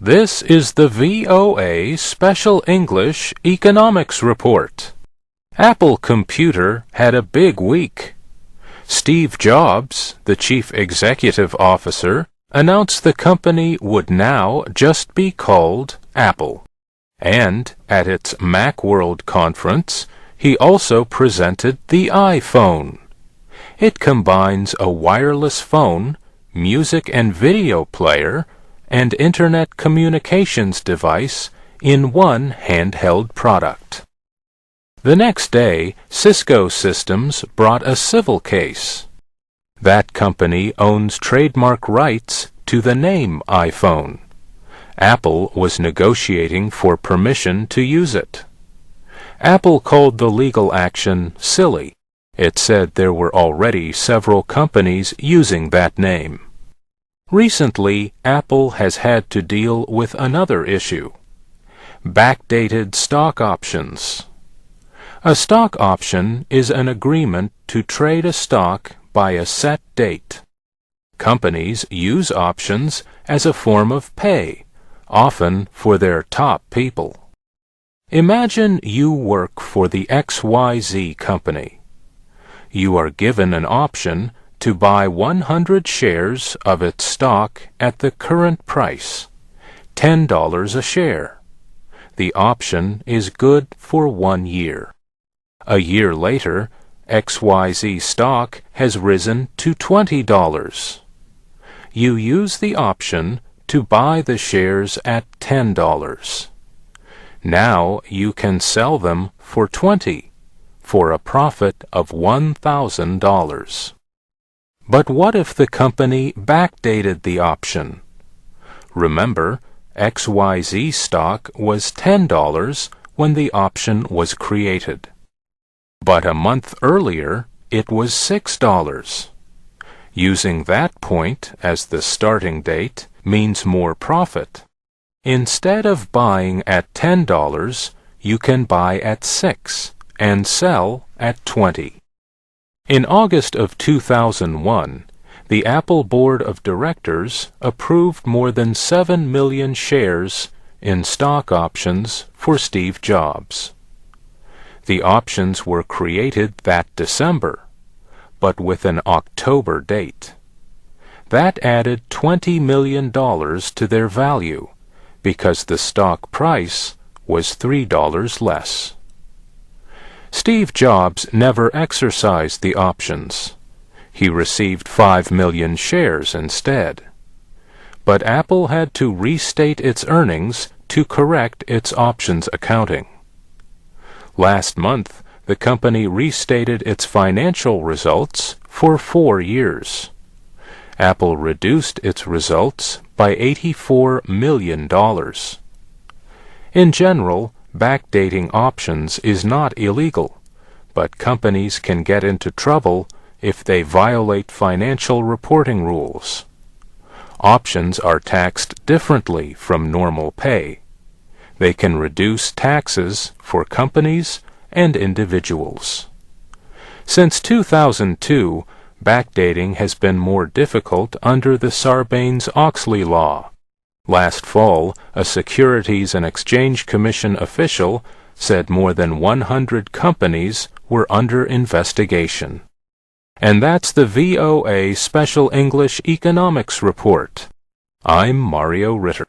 This is the VOA Special English Economics Report. Apple Computer had a big week. Steve Jobs, the chief executive officer, announced the company would now just be called Apple. And at its Macworld conference, he also presented the iPhone. It combines a wireless phone, music and video player, and Internet communications device in one handheld product. The next day, Cisco Systems brought a civil case. That company owns trademark rights to the name iPhone. Apple was negotiating for permission to use it. Apple called the legal action silly. It said there were already several companies using that name. Recently, Apple has had to deal with another issue: backdated stock options. A stock option is an agreement to trade a stock by a set date. Companies use options as a form of pay, often for their top people. Imagine you work for the XYZ company. You are given an option to buy 100 shares of its stock at the current price, $10 a share. The option is good for 1 year. A year later, XYZ stock has risen to $20. You use the option to buy the shares at $10. Now you can sell them for $20, for a profit of $1,000. But what if the company backdated the option? Remember, XYZ stock was $10 when the option was created. But a month earlier, it was $6. Using that point as the starting date means more profit. Instead of buying at $10, you can buy at $6 and sell at $20. In August of 2001, the Apple Board of Directors approved more than 7 million shares in stock options for Steve Jobs. The options were created that December, but with an October date. That added $20 million to their value because the stock price was $3 less. Steve Jobs never exercised the options. He received 5 million shares instead. But Apple had to restate its earnings to correct its options accounting. Last month, the company restated its financial results for 4 years. Apple reduced its results by $84 million. In general, backdating options is not illegal, but companies can get into trouble if they violate financial reporting rules. Options are taxed differently from normal pay. They can reduce taxes for companies and individuals. Since 2002, backdating has been more difficult under the Sarbanes-Oxley law. Last fall, a Securities and Exchange Commission official said more than 100 companies were under investigation. And that's the VOA Special English Economics Report. I'm Mario Ritter.